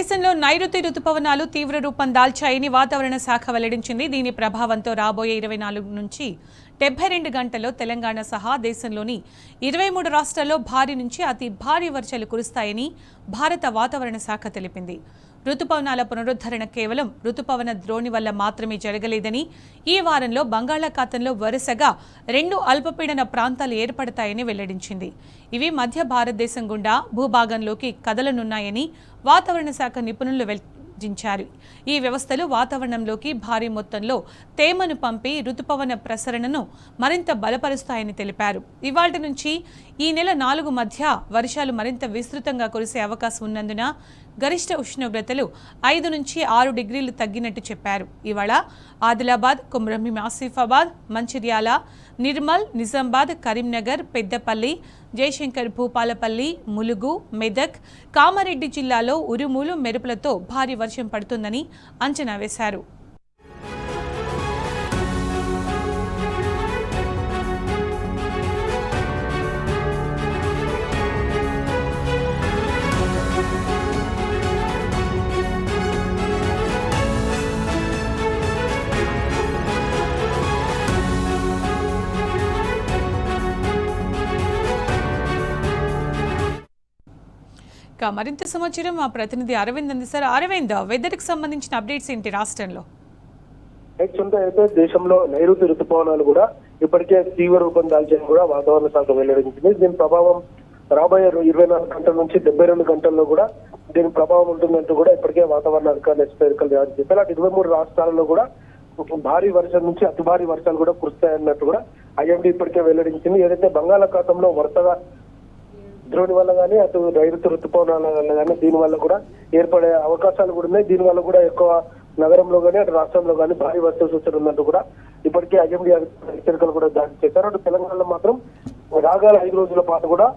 దేశంలో నైరుతి రుతుపవనాలు తీవ్ర రూపం దాల్చాయని వాతావరణ శాఖ వెల్లడించింది. దీని ప్రభావంతో రాబోయే 24 నుంచి 72 గంటల్లో తెలంగాణ సహా దేశంలోని 23 రాష్ట్రాల్లో భారీ నుంచి అతి భారీ వర్షాలు కురుస్తాయని భారత వాతావరణ శాఖ తెలిపింది. రుతుపవనాల పునరుద్ధరణ కేవలం రుతుపవన ద్రోణి వల్ల మాత్రమే జరగలేదని, ఈ వారంలో బంగాళాఖాతంలో వరుసగా 2 అల్పపీడన ప్రాంతాలు ఏర్పడతాయని వెల్లడించింది. ఇవి మధ్య భారతదేశం గుండా భూభాగంలోకి కదలనున్నాయని వాతావరణ శాఖ నిపుణులు వెల్లడించారు. ఈ వ్యవస్థలు వాతావరణంలోకి భారీ మొత్తంలో తేమను పంపి రుతుపవన ప్రసరణను మరింత బలపరుస్తాయని తెలిపారు. ఇవాళ్టి నుంచి ఈ నెల 4 మధ్య వర్షాలు మరింత విస్తృతంగా కురిసే అవకాశం ఉన్నందున గరిష్ట ఉష్ణోగ్రతలు 5 నుంచి 6 డిగ్రీలు తగ్గినట్టు చెప్పారు. ఇవాళ ఆదిలాబాద్, కుమ్రంభీం ఆసిఫాబాద్, మంచిర్యాల, నిర్మల్, నిజామాబాద్, కరీంనగర్, పెద్దపల్లి, జయశంకర్ భూపాలపల్లి, ములుగు, మెదక్, కామారెడ్డి జిల్లాలో ఉరుములు మెరుపులతో భారీ వర్షం పడుతుందని అంచనా వేశారు. మరింత సమాచారం మా ప్రతినిధి అరవింద్ అందిస్తారు. అరవింద్, వెదర్ కి సంబంధించిన అప్డేట్స్ ఏంటి రాష్ట్రంలో? అయితే దేశంలో నైరుతి ఋతుపవనాలు కూడా ఇప్పటికే తీవ్ర రూపం దాల్చని కూడా వాతావరణ శాఖ వెల్లడించింది. దీని ప్రభావం రాబోయే 24 గంటల నుంచి 72 గంటల్లో కూడా దీని ప్రభావం ఉంటుందంటూ కూడా ఇప్పటికే వాతావరణ అధికారులు హెచ్చరికలు జారీ చేశారు. అటు 23 రాష్ట్రాలలో కూడా భారీ వర్షం నుంచి అతి భారీ వర్షాలు కూడా కురుస్తాయన్నట్టు కూడా ఐఎండీ ఇప్పటికే వెల్లడించింది. ఏదైతే బంగాళాఖాతంలో వరుసగా ద్రోణి వల్ల కానీ అటు నైరుతి ఋతుపవనాల వల్ల కానీ దీని వల్ల కూడా ఏర్పడే అవకాశాలు కూడా ఉన్నాయి. దీని వల్ల కూడా ఎక్కువ నగరంలో కానీ అటు రాష్ట్రంలో కానీ భారీ వర్ష సూచన ఉన్నట్టు కూడా ఇప్పటికే ఐఎండీ హెచ్చరికలు కూడా జారీ చేశారు. అటు తెలంగాణలో మాత్రం రాగల 5 రోజుల పాటు కూడా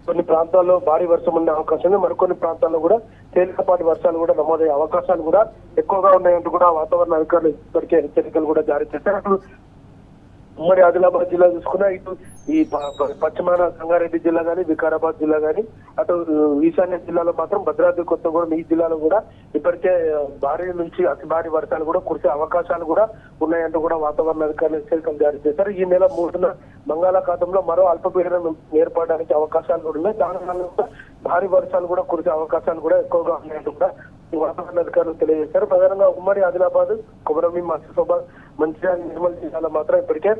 కొన్ని ప్రాంతాల్లో భారీ వర్షం ఉండే అవకాశం ఉంది. మరికొన్ని ప్రాంతాల్లో కూడా తేలికపాటి వర్షాలు కూడా నమోదయ్యే అవకాశాలు కూడా ఎక్కువగా ఉన్నాయంటూ కూడా వాతావరణ అధికారులు ఇప్పటికే హెచ్చరికలు కూడా జారీ చేశారు. అటు ఉమ్మడి ఆదిలాబాద్ జిల్లా చూసుకున్నా, ఇటు ఈ పశ్చిమాన సంగారెడ్డి జిల్లా కానీ, వికారాబాద్ జిల్లా కానీ, అటు ఈశాన్య జిల్లాలో మాత్రం భద్రాద్రి కొత్తగూడెం ఈ జిల్లాలో కూడా ఇప్పటికే భారీ నుంచి అతి భారీ వర్షాలు కూడా కురిసే అవకాశాలు కూడా ఉన్నాయంటూ కూడా వాతావరణ అధికారులు హెచ్చరికలు జారీ చేశారు. ఈ నెల 3న బంగాళాఖాతంలో మరో అల్పపీడనం ఏర్పడడానికి అవకాశాలు కూడా ఉన్నాయి. దాని వల్ల భారీ వర్షాలు కూడా కురిసే అవకాశాలు కూడా ఎక్కువగా ఉన్నాయంటూ కూడా వాతావరణ అధికారులు తెలియజేశారు. ప్రధానంగా ఉమ్మడి ఆదిలాబాద్, కొమరంభీం ఆసిఫాబాద్, మంచిర్యాల, నిర్మల్ జిల్లాలో మాత్రం ఇప్పటికే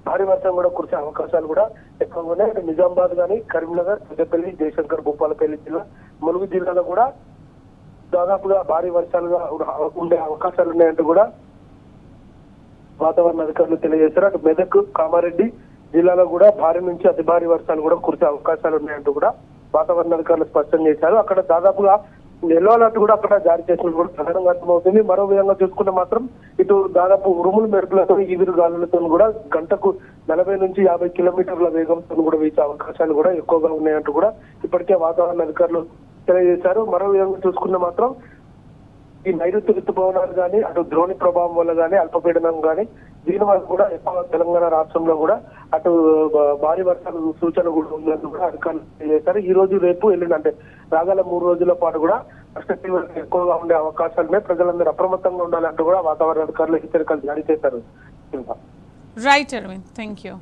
భారీ వర్షం కూడా కురిసే అవకాశాలు కూడా ఎక్కువగా ఉన్నాయి. నిజామాబాద్ కానీ, కరీంనగర్, పెద్దపల్లి, జయశంకర్ భూపాలపల్లి జిల్లా, ములుగు జిల్లాలో కూడా దాదాపుగా భారీ వర్షాలుగా ఉండే అవకాశాలు ఉన్నాయంటూ కూడా వాతావరణ అధికారులు తెలియజేశారు. అటు మెదక్, కామారెడ్డి జిల్లాలో కూడా భారీ నుంచి అతి భారీ వర్షాలు కూడా కురిసే అవకాశాలు ఉన్నాయంటూ కూడా వాతావరణ అధికారులు స్పష్టం చేశారు. అక్కడ దాదాపుగా ఎల్లో అలర్ట్ కూడా అక్కడ జారీ చేసినట్టు కూడా ప్రధానంగా అర్థమవుతుంది. మరో విధంగా చూసుకుంటే మాత్రం ఇటు దాదాపు ఉరుములు మెరుపులతో, ఈదురు గాలులతో కూడా గంటకు 40 నుంచి 50 కిలోమీటర్ల వేగంతో కూడా వీచే అవకాశాలు కూడా ఎక్కువగా ఉన్నాయంటూ కూడా ఇప్పటికే వాతావరణ అధికారులు తెలియజేశారు. మరో విధంగా చూసుకుంటే మాత్రం ఈ నైరుతి ఋతుపవనాలు కానీ, అటు ద్రోణి ప్రభావం వల్ల కానీ, అల్పపీడనం కానీ దీని వల్ల కూడా ఎక్కువ తెలంగాణ రాష్ట్రంలో కూడా అటు భారీ వర్షాల సూచన కూడా ఉందని కూడా అధికారులు తెలియజేశారు. ఈ రోజు, రేపు, ఎల్లుండి అంటే రాగల 3 రోజుల పాటు కూడా వర్ష తీవ్రత ఎక్కువగా ఉండే అవకాశాలున్నాయి. ప్రజలందరూ అప్రమత్తంగా ఉండాలంటూ కూడా వాతావరణ అధికారులు హెచ్చరికలు జారీ చేశారు. Right Arvind, thank you.